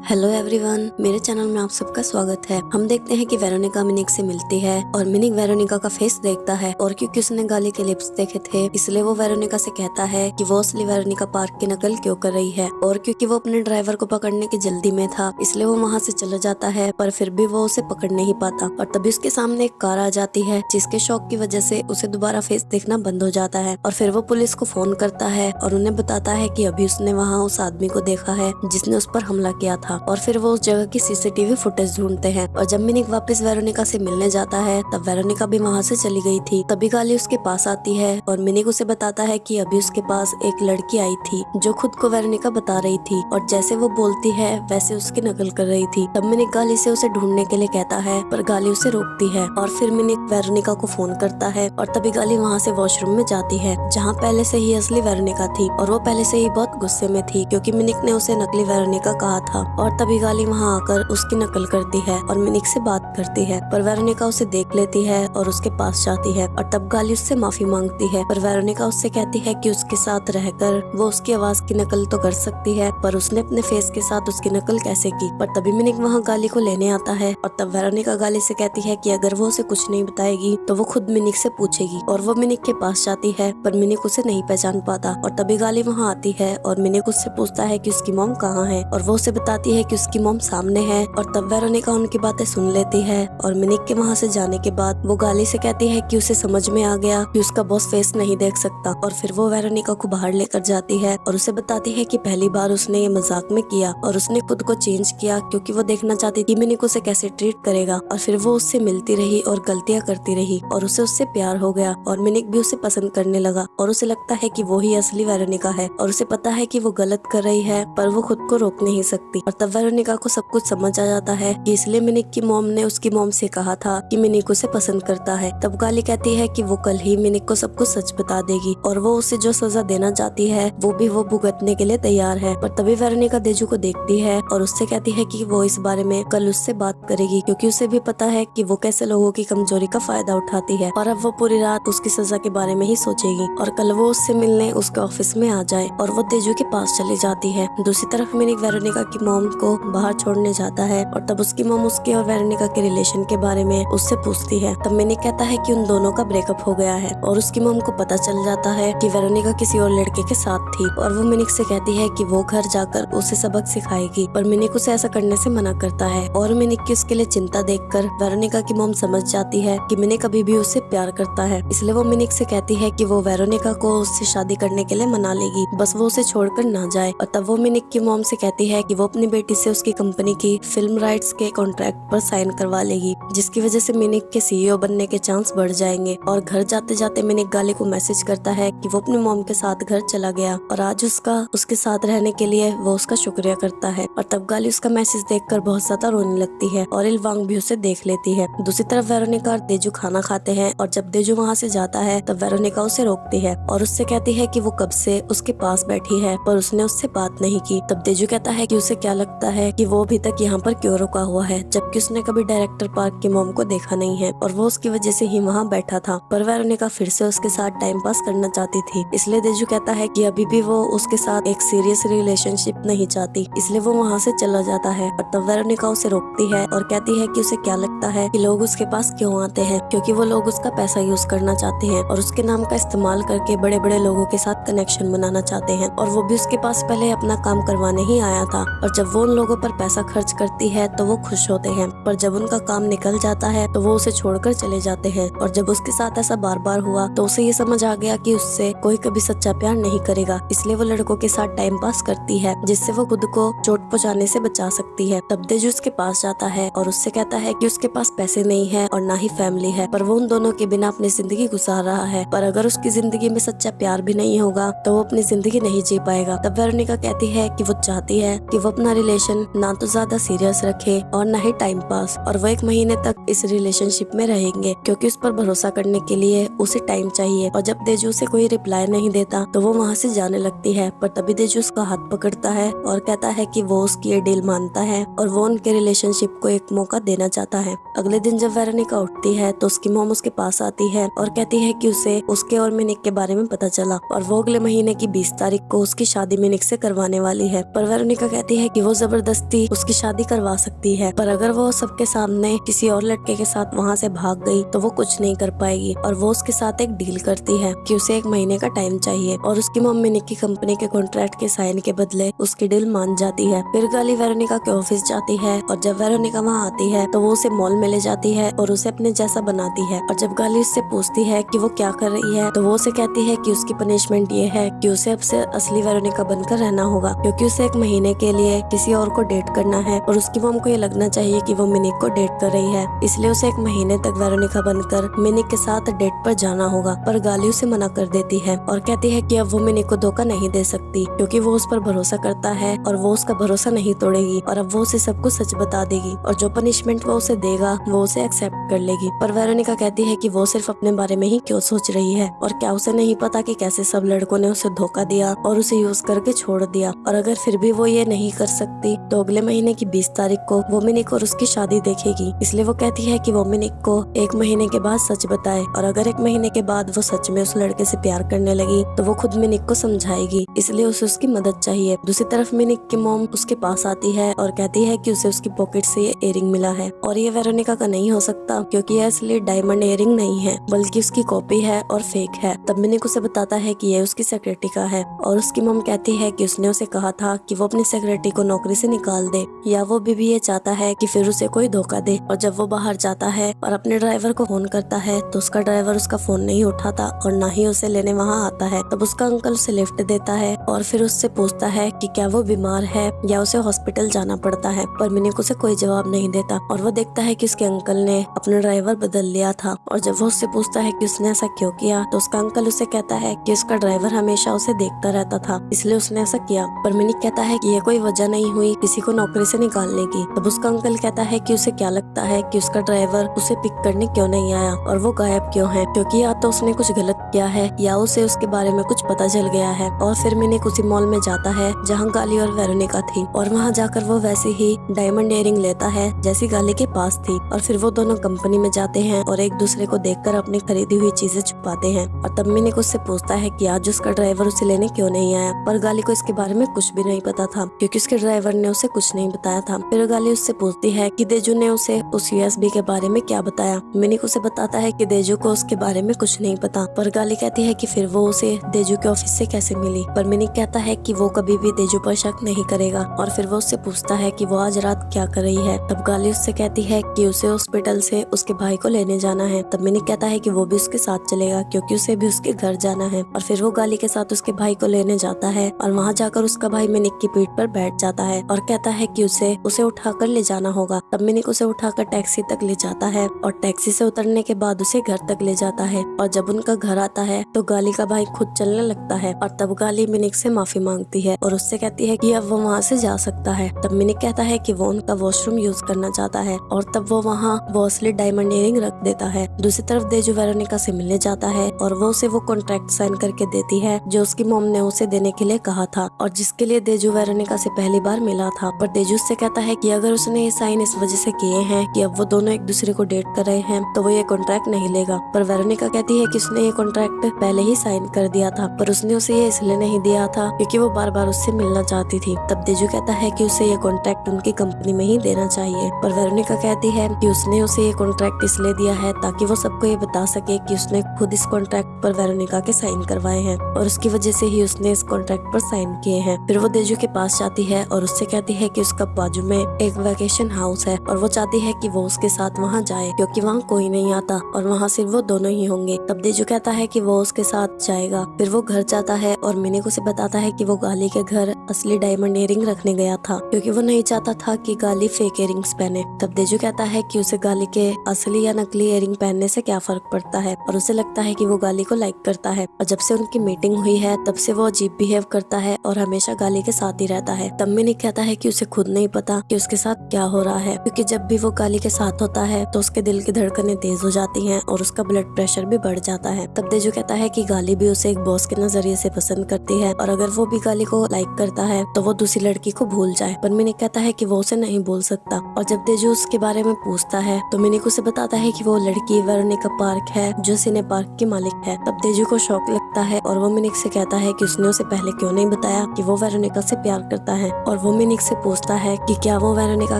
Hello everyone, मेरे channel में आप सबका स्वागत है। हम देखते हैं कि वेरोनिका मिनिक से मिलती है और मिनिक वेरोनिका का फेस देखता है और क्योंकि उसने गाली के लिप्स देखे थे इसलिए वो वेरोनिका से कहता है कि वो असली वेरोनिका पार्क की नकल क्यों कर रही है। और क्योंकि वो अपने ड्राइवर को पकड़ने की जल्दी में था इसलिए वो वहाँ से चला जाता है, पर फिर भी वो उसे पकड़ नहीं पाता और तभी उसके सामने एक कार आ जाती है जिसके शॉक की वजह से उसे दोबारा फेस देखना बंद हो जाता है। और फिर वो पुलिस को फोन करता है और उन्हें बताता है कि अभी उसने वहाँ उस आदमी को देखा है जिसने उस पर हमला किया था। और फिर वो उस जगह की सीसीटीवी फुटेज ढूंढते हैं और जब मिनिक वापस वेरोनिका से मिलने जाता है तब वेरोनिका भी वहाँ से चली गई थी। तभी गाली उसके पास आती है और मिनिक उसे बताता है कि अभी उसके पास एक लड़की आई थी जो खुद को वेरोनिका बता रही थी और जैसे वो बोलती है वैसे उसकी नकल कर रही थी। तब मिनिक गाली से उसे ढूंढने के लिए कहता है पर गाली उसे रोकती है और फिर मिनिक वेरोनिका को फोन करता है और तभी गाली वहाँ से वॉशरूम में जाती है जहाँ पहले से ही असली वेरोनिका थी और वो पहले से ही बहुत गुस्से में थी क्योंकि मिनिक ने उसे नकली वेरोनिका कहा था। और तभी गाली वहाँ आकर उसकी नकल करती है और मिनिक से बात करती है पर वेरोनिका उसे देख लेती है और उसके पास जाती है और तब गाली उससे माफी मांगती है पर वेरोनिका उससे कहती है कि उसके साथ रहकर वो उसकी आवाज की नकल तो कर सकती है पर उसने अपने फेस के साथ उसकी नकल कैसे की। पर तभी मिनिक वहाँ गाली को लेने आता है और तब वेरोनिका गाली से कहती है कि अगर वो उसे कुछ नहीं बताएगी तो वो खुद मिनिक से पूछेगी और वो मिनिक के पास जाती है पर मिनिक उसे नहीं पहचान पाता। और तभी गाली वहाँ आती है और मिनिक उससे पूछता है कि उसकी मॉम कहाँ है और वो उसे बताती है कि उसकी मॉम सामने है। और तब वेरोनिका उनकी बातें सुन लेती है और मिनिक के वहाँ से जाने के बाद वो गाली से कहती है कि उसे समझ में आ गया कि उसका बॉस फेस नहीं देख सकता। और फिर वो वेरोनिका को बाहर लेकर जाती है और उसे बताती है कि पहली बार उसने ये मजाक में किया और उसने खुद को चेंज किया क्योंकि वो देखना चाहती थी मिनिक उसे कैसे ट्रीट करेगा। और फिर वो उससे मिलती रही और गलतियाँ करती रही और उसे उससे प्यार हो गया और मिनिक भी उसे पसंद करने लगा और उसे लगता है कि वो ही असली वेरोनिका है और उसे पता है कि वो गलत कर रही है पर वो खुद को रोक नहीं सकती। और तब वेरोनिका को सब कुछ समझ आ जाता है कि इसलिए मिनिक की मॉम ने उसकी मॉम से कहा था कि मिनिक उसे पसंद करता है। तब गाली कहती है कि वो कल ही मिनिक को सब कुछ सच बता देगी और वो उसे जो सजा देना चाहती है वो भी वो भुगतने के लिए तैयार है। पर तभी वेरोनिका देजू को देखती है और उससे कहती है कि वो इस बारे में कल उससे बात करेगी क्योंकि उसे भी पता है कि वो कैसे लोगों की कमजोरी का फायदा उठाती है और अब वो पूरी रात उसकी सजा के बारे में ही सोचेगी और कल वो उससे मिलने उसके ऑफिस में आ जाए और वो तेजू के पास चली जाती है। दूसरी तरफ मिनिक वेरोनिका की मॉम को बाहर छोड़ने जाता है और तब उसकी मॉम उसके और वेरोनिका के रिलेशन के बारे में उससे पूछती है। तब मिनिक कहता है कि उन दोनों का ब्रेकअप हो गया है और उसकी मॉम को पता चल जाता है कि वेरोनिका किसी और लड़के के साथ थी और वो मिनिक से कहती है कि वो घर जाकर उसे सबक सिखाएगी पर मिनिक उसे ऐसा करने से मना करता है। और मिनिक की उसके लिए चिंता देखकर वेरोनिका की मॉम समझ जाती है कि मिनिक अभी भी उससे प्यार करता है इसलिए वो मिनिक से कहती है कि वो वेरोनिका को उससे शादी करने के लिए मना लेगी, बस वो उसे छोड़कर ना जाए। और तब वो मिनिक की मॉम से कहती है कि वो अपनी बेटी से उसकी कंपनी की फिल्म राइट्स के कॉन्ट्रैक्ट पर साइन करवा लेगी जिसकी वजह से मिनिक के सीईओ बनने के चांस बढ़ जाएंगे। और घर जाते जाते मिनिक गाली को मैसेज करता है कि वो अपनी मॉम के साथ घर चला गया और आज उसके साथ रहने के लिए वो उसका शुक्रिया करता है। और तब गाली उसका मैसेज देखकर बहुत ज्यादा रोने लगती है और इलवांग भी उसे देख लेती है। दूसरी तरफ वेरोनिका और देजू खाना खाते हैं और जब देजू वहाँ से जाता है तब वेरोनिका उसे रोकती है और उससे कहती है कि वो कब से उसके पास बैठी है पर उसने उससे बात नहीं की। तब देजू कहता है कि उसे क्या लगता है कि वो अभी तक यहाँ पर क्यों रुका हुआ है जबकि उसने कभी डायरेक्टर पार्क की मॉम को देखा नहीं है और वो उसकी वजह से ही वहाँ बैठा था। पर वेरोनिका फिर से उसके साथ टाइम पास करना चाहती थी इसलिए देजू कहता है कि अभी भी वो उसके साथ एक सीरियस रिलेशनशिप नहीं चाहती इसलिए वो वहाँ से चला जाता है। और तब वेरोनिका उसे रोकती है और कहती है कि उसे क्या लगता है कि लोग उसके पास क्यों आते हैं, क्योंकि वो लोग उसका पैसा यूज करना चाहते हैं और उसके नाम का इस्तेमाल करके बड़े बड़े लोगों के साथ कनेक्शन बनाना चाहते हैं और वो भी उसके पास पहले अपना काम करवाने ही आया था और जब वो उन लोगों पर पैसा खर्च करती है तो वो खुश होते हैं पर जब उनका काम निकल जाता है तो वो उसे छोड़कर चले जाते हैं। और जब उसके साथ ऐसा बार बार हुआ तो उसे ये समझ आ गया कि उससे कोई कभी सच्चा प्यार नहीं करेगा इसलिए वो लड़कों के साथ टाइम पास करती है जिससे वो खुद को चोट पहुंचाने से बचा सकती है। तब देजू उसके पास जाता है और उससे कहता है कि उसके पास पैसे नहीं है और ना ही फैमिली है पर वो उन दोनों के बिना अपनी जिंदगी गुजार रहा है पर अगर उसकी जिंदगी में सच्चा प्यार भी नहीं होगा तो वो अपनी जिंदगी नहीं जी पाएगा। तब वेरोनिका कहती है कि वो चाहती है कि वो अपना रिलेशन ना तो ज्यादा सीरियस रखे और ना ही टाइम पास और वो 1 महीने तक इस रिलेशनशिप में रहेंगे क्योंकि उस पर भरोसा करने के लिए उसे टाइम चाहिए। और जब देजू से कोई रिप्लाई नहीं देता तो वो वहाँ से जाने लगती है पर तभी देजू उसका हाथ पकड़ता है और कहता है कि वो उसकी ये डील मानता है और वो उनके रिलेशनशिप को एक मौका देना चाहता है। अगले दिन जब वेरोनिका उठती है तो उसकी मॉम उसके पास आती है और कहती है कि उसे उसके और मिनिक के बारे में पता चला और वो अगले महीने की 20 तारीख को उसकी शादी मिनिक से करवाने वाली है। पर वेरोनिका कहती है कि वो जबरदस्ती उसकी शादी करवा सकती है, पर अगर वो सबके सामने किसी और लड़के के साथ वहाँ से भाग गई तो वो कुछ नहीं कर पाएगी। और वो उसके साथ एक डील करती है कि उसे 1 महीने का टाइम चाहिए और उसकी मम्मी निक्की कंपनी के कॉन्ट्रैक्ट के साइन के बदले उसकी डील मान जाती है। फिर गाली वेरोनिका के ऑफिस जाती है और जब वेरोनिका वहाँ आती है तो वो उसे मॉल में ले जाती है और उसे अपने जैसा बनाती है। और जब गाली उससे पूछती है कि वो क्या कर रही है तो वो उसे कहती है कि उसकी पनिशमेंट ये है कि उसे अब से असली वेरोनिका बनकर रहना होगा, क्योंकि उसे 1 महीने के लिए किसी और को डेट करना है और उसकी मॉम को ये लगना चाहिए कि वो मिनिक को डेट कर रही है, इसलिए उसे 1 महीने तक वेरोनिका बनकर मिनिक के साथ डेट पर जाना होगा। पर गाली उसे मना कर देती है और कहती है कि अब वो मिनिक को धोखा नहीं दे सकती, क्योंकि वो उस पर भरोसा करता है और वो उसका भरोसा नहीं तोड़ेगी और अब वो उसे सब कुछ सच बता देगी और जो पनिशमेंट वो उसे देगा वो उसे एक्सेप्ट कर लेगी। पर वेरोनिका कहती है कि वो सिर्फ अपने बारे में ही क्यों सोच रही है और क्या उसे नहीं पता कि कैसे सब लड़कों ने उसे धोखा दिया और उसे यूज करके छोड़ दिया। और अगर फिर भी वो ये नहीं कर सकती तो अगले महीने की 20 तारीख को वो मिनिक और उसकी शादी देखेगी, इसलिए वो कहती है कि वो मिनिक को 1 महीने के बाद सच बताए और अगर 1 महीने के बाद वो सच में उस लड़के से प्यार करने लगी तो वो खुद मिनिक को समझाएगी, इसलिए उसे उसकी मदद चाहिए। दूसरी तरफ मिनिक की मॉम उसके पास आती है और कहती है कि उसे उसकी पॉकेट से ये इयरिंग मिला है और ये वेरोनिका का नहीं हो सकता, क्योंकि यह असली डायमंड इयरिंग नहीं है बल्कि उसकी कॉपी है और फेक है। तब मिनिक उसे बताता है कि यह उसकी सेक्रेटरी का है और उसकी मॉम कहती है कि उसने उसे कहा था कि वो अपनी सेक्रेटरी को नौकरी से निकाल दे या वो भी ये चाहता है कि फिर उसे कोई धोखा दे। और जब वो बाहर जाता है और अपने ड्राइवर को फोन करता है तो उसका ड्राइवर उसका फोन नहीं उठाता और ना ही उसे लेने वहाँ आता है। तब उसका अंकल उसे लिफ्ट देता है और फिर उससे पूछता है कि क्या वो बीमार है या उसे हॉस्पिटल जाना पड़ता है, पर मिनिक उसे कोई जवाब नहीं देता और वो देखता है कि उसके अंकल ने अपना ड्राइवर बदल लिया था। और जब वो उससे पूछता है कि उसने ऐसा क्यों किया तो उसका अंकल उसे कहता है कि उसका ड्राइवर हमेशा उसे देखता रहता था इसलिए उसने ऐसा किया। पर मिनिक कहता है कि ये कोई वजह नहीं हुई किसी को नौकरी से निकालने की। तब उसका अंकल कहता है कि उसे क्या लगता है कि उसका ड्राइवर उसे पिक करने क्यों नहीं आया और वो गायब क्यों है, क्योंकि या तो उसने कुछ गलत किया है या उसे उसके बारे में कुछ पता चल गया है। और फिर मिनिक उसी मॉल में जाता है जहाँ गाली और वेरोनिका थी और वहाँ जाकर वो वैसी ही डायमंड इयरिंग लेता है जैसी गाली के पास थी और फिर वो दोनों कंपनी में जाते हैं और एक दूसरे को देखकर अपनी खरीदी हुई चीजें छुपाते हैं। और तब मिनिक उससे पूछता है कि आज उसका ड्राइवर उसे लेने क्यों नहीं आया, पर गाली को इसके बारे में कुछ भी नहीं पता था क्योंकि उसके ड्राइवर ने उसे कुछ नहीं बताया था। फिर गाली उससे पूछती है कि देजू ने उसे उस यूएसबी के बारे में क्या बताया। मिनिक उसे बताता है कि देजू को उसके बारे में कुछ नहीं पता, पर गाली कहती है कि फिर वो उसे देजू के ऑफिस से कैसे मिली। पर मिनिक कहता है कि वो कभी भी देजू पर शक नहीं करेगा और फिर वो उससे पूछता है कि वो आज रात क्या कर रही है। तब गाली उससे कहती है कि उसे हॉस्पिटल से उसके भाई को लेने जाना है। तब मिनिक कहता है कि वो भी उसके साथ चलेगा क्योंकि उसे भी उसके घर जाना है। और फिर वो गाली के साथ उसके भाई को लेने जाता है और वहाँ जाकर उसका भाई मिनिक की पीठ पर बैठ जाता है और कहता है कि उसे उठाकर ले जाना होगा। तब मिनिक उसे उठाकर टैक्सी तक ले जाता है और टैक्सी से उतरने के बाद उसे घर तक ले जाता है। और जब उनका घर आता है तो गाली का भाई खुद चलने लगता है और तब गाली मिनिक से माफी मांगती है और उससे कहती है कि अब वो वहाँ से जा सकता है। तब मिनिक कहता है कि वो उनका वॉशरूम यूज करना चाहता है और तब वो वहाँ वो असली डायमंड इयरिंग रख देता है। दूसरी तरफ देजू वेरोनिका से मिलने जाता है और वो उसे वो कॉन्ट्रैक्ट साइन करके देती है जो उसकी मॉम ने उसे देने के लिए कहा था और जिसके लिए देजू वेरोनिका से पहली बार मिला था। पर देजू उससे कहता है कि अगर उसने ये साइन इस वजह से किए हैं कि अब वो दोनों एक दूसरे को डेट कर रहे हैं तो वो ये कॉन्ट्रैक्ट नहीं लेगा। पर वेरोनिका कहती है कि उसने ये कॉन्ट्रैक्ट पहले ही साइन कर दिया था, पर उसने उसे ये इसलिए नहीं दिया था क्योंकि वो बार बार उससे मिलना चाहती थी। तब देजू कहता है कि उसे ये कॉन्ट्रैक्ट उनकी कंपनी में ही देना चाहिए। पर वेरोनिका कहती है कि उसने उसे ये कॉन्ट्रैक्ट इसलिए दिया है ताकि वो सबको ये बता सके कि उसने खुद इस कॉन्ट्रैक्ट पर वेरोनिका के साइन करवाए हैं और उसकी वजह से ही उसने इस कॉन्ट्रैक्ट पर साइन किए हैं। फिर वो देजू के पास जाती है और उससे कहती है कि उसका बाजू में एक वेकेशन हाउस है और वो चाहती है कि वो उसके साथ वहाँ जाए क्योंकि वहाँ कोई नहीं आता और वहाँ सिर्फ वो दोनों ही होंगे। तब देजू कहता है कि वो उसके साथ जाएगा। फिर वो घर जाता है और मिनिक उसे बताता है कि वो गाली के घर असली डायमंड इयरिंग रखने गया था क्योंकि वो नहीं चाहता था कि गाली फेक इयरिंग्स पहने। तब देजू कहता है कि उसे गाली के असली या नकली इयरिंग पहनने से क्या फर्क पड़ता है और उसे लगता है कि वो गाली को लाइक करता है। और जब से उनकी मीटिंग हुई है तब से वो अजीब बिहेव करता है और हमेशा गाली के साथ ही रहता है। तब मिनिक कहता है कि उसे खुद नहीं पता कि उसके साथ क्या हो रहा है क्योंकि जब भी वो गाली के साथ होता है तो उसके दिल की धड़कनें तेज हो जाती हैं और उसका ब्लड प्रेशर भी बढ़ जाता है। तब देजू कहता है कि गाली भी उसे एक बॉस के नजरिए से पसंद करती है और अगर वो भी गाली को लाइक करता है तो वो दूसरी लड़की को भूल जाए। पर मिनिक कहता है कि वो उसे नहीं भूल सकता। और जब तेजू उसके बारे में पूछता है तो मिनिक उसे बताता है कि वो लड़की वेरोनिका पार्क है जो सिने पार्क की मालिक है। तब तेजू को शौक लगता है और वो मिनिक से कहता है कि उसने उसे पहले क्यों नहीं बताया कि वो वेरोनिका से प्यार करता है। और वो मिनिक से पूछता है कि क्या वो वेरोनिका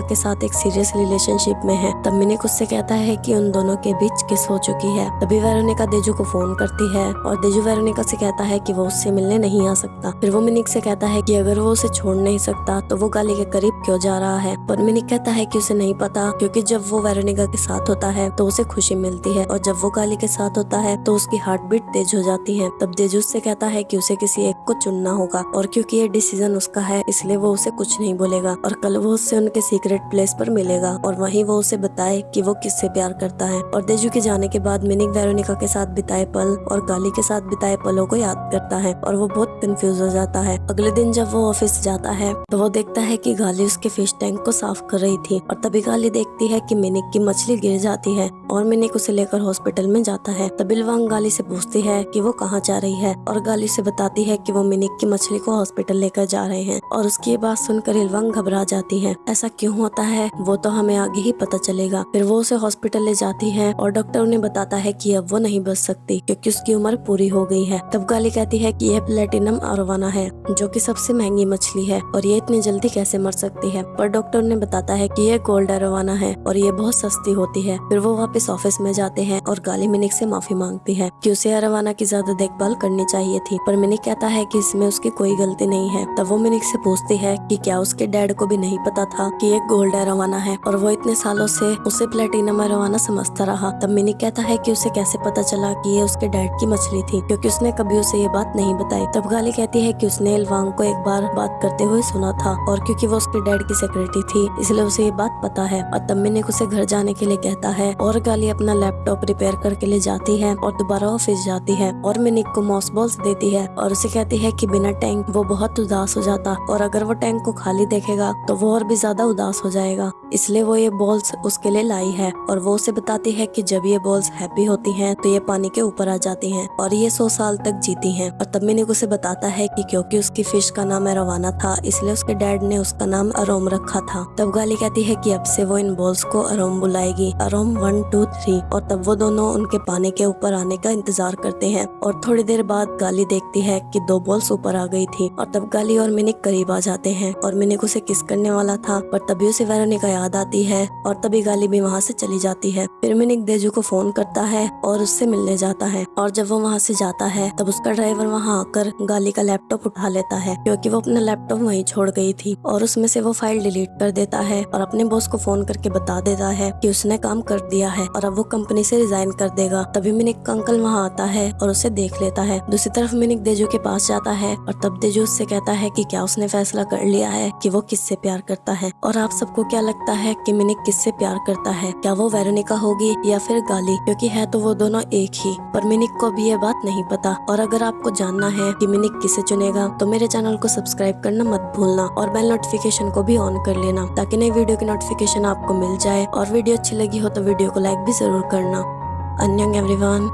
के साथ एक सीरियस रिलेशनशिप में है। तब मिनिक उससे कहता है कि उन दोनों के बीच किस हो चुकी है। तभी वेरोनिका तेजू को फोन करती है और तेजू वेरोनिका से कहता है कि वो उससे मिलने नहीं आ सकता। फिर वो मिनिक से कहता है कि अगर वो उसे छोड़ नहीं सकता तो वो गाली के करीब क्यों जा रहा है। पर मिनिक कहता है कि उसे नहीं पता, क्योंकि जब वो वेरोनिका के साथ होता है तो उसे खुशी मिलती है और जब वो गाली के साथ होता है तो उसकी हार्ट बीट तेज हो जाती है। तब तेजू उससे कहता है कि उसे किसी एक को चुनना होगा और क्योंकि ये डिसीजन उसका है इसलिए वो उसे कुछ नहीं बोलेगा और कल वो उससे उनके सीक्रेट प्लेस पर मिलेगा और वहीं वो उसे बताए कि वो किससे प्यार करता है। और तेजू के जाने के बाद मिनिक वेरोनिका के साथ बिताए पल और गाली के साथ बिताए पलों को याद करता है और वो बहुत कंफ्यूज हो जाता है। अगले दिन जब वो ऑफिस जाता है तो वो देखता है कि गाली उसके फिश टैंक को साफ कर रही थी और तभी गाली देखती है कि मिनिक की मछली गिर जाती है और मिनिक उसे लेकर हॉस्पिटल में जाता है। तभी इल्वांग गाली से पूछती है कि वो कहाँ जा रही है और गाली से बताती है कि वो मिनिक की मछली को हॉस्पिटल लेकर जा रहे हैं। और उसकी ये बात सुनकर इल्वांग घबरा जाती है। ऐसा क्यों होता है वो तो हमें आगे ही पता चलेगा। फिर वो उसे हॉस्पिटल ले जाती है और डॉक्टर उन्हें बताता है कि अब वो नहीं बच सकती क्योंकि उसकी उम्र पूरी हो गई है। तब गाली कहती है कि यह प्लेटिनम अरोवाना है जो कि सबसे महंगी मछली है और ये इतनी जल्दी कैसे मर सकती है। पर डॉक्टर उन्हें बताता है कि यह गोल्ड अरोवाना है और ये बहुत सस्ती होती है। फिर वो वापस ऑफिस में जाते हैं और गाली मिनिक से माफी मांगती है कि उसे अरोवाना की ज्यादा देखभाल करनी चाहिए थी। पर मिनिक कहता है कि इसमें उसकी कोई गलती नहीं है। तब वो मिनिक से पूछती है कि क्या उसके डैड को भी नहीं पता था कि ये गोल्ड अरोवाना है और वो इतने सालों से उसे प्लेटिनम अरोवाना समझता रहा। तब मिनिक कहता है कि उसे कैसे पता चला कि ये उसके डैड की मछली थी क्योंकि उसने कभी उसे ये बात नहीं बताई। तब गाली कहती है कि उसने इल्वांग को एक बार बात करते हुए सुना था और क्योंकि वो उसके डैड की सेक्रेटरी थी इसलिए उसे ये बात पता है। और तब मिनिक उसे घर जाने के लिए कहता है और गाली अपना लैपटॉप रिपेयर करके ले जाती है और दोबारा ऑफिस जाती है और मिनिक को मॉस बॉल्स देती है और उसे कहती है कि बिना टैंक वो बहुत उदास हो जाता और अगर वो टैंक को खाली देखेगा तो वो और भी ज्यादा उदास हो जाएगा, इसलिए वो ये बॉल्स उसके लिए लाई है। और वो उसे बताती है कि जब ये बॉल्स हैप्पी होती हैं तो ये पानी के ऊपर आ जाती हैं और ये 100 साल तक जीती हैं। और तब मिनिक उसे बताता है कि क्योंकि उसकी फिश का नाम अरोवाना था इसलिए उसके डैड ने उसका नाम अरोम रखा था। तब गाली कहती है कि अब से वो इन बॉल्स को अरोम बुलाएगी, अरोम 1 2 3। और तब वो दोनों उनके पानी के ऊपर आने का इंतजार करते हैं और थोड़ी देर बाद गाली देखती है कि 2 बॉल्स ऊपर आ गई थी। और तब गाली और मिनिक करीब आ जाते हैं और मिनिक उसे किस करने वाला था पर तभी उसे वेरोनिका याद आती है और तभी गाली भी वहाँ से चली जाती है। फिर मिनिक तेजू को फोन करता है और उससे मिलने जाता है और जब वो वहाँ से जाता है तब उसका ड्राइवर वहाँ आकर गाली का लैपटॉप उठा लेता है क्योंकि वो अपना लैपटॉप वहीं छोड़ गई थी और उसमें से वो फाइल डिलीट कर देता है और अपने बॉस को फोन करके बता देता है कि उसने काम कर दिया है और अब वो कंपनी से रिजाइन कर देगा। तभी मिनिक का अंकल वहाँ आता है और उसे देख लेता है। दूसरी तरफ मिनिक तेजू के पास जाता है और तब तेजू उससे कहता है कि क्या उसने फैसला कर लिया है कि वो किससे प्यार करता है। और आप सबको क्या लगता है कि मिनिक किससे प्यार करता है? क्या वो वेरोनिका होगी या फिर गाली? क्योंकि है तो वो दोनों एक ही, पर मिनिक को भी ये बात नहीं पता। और अगर आपको जानना है कि मिनिक किसे चुनेगा तो मेरे चैनल को सब्सक्राइब करना मत भूलना और बेल नोटिफिकेशन को भी ऑन कर लेना ताकि नई वीडियो की नोटिफिकेशन आपको मिल जाए। और वीडियो अच्छी लगी हो तो वीडियो को लाइक भी जरूर करना। अन्यंग एवरीवन।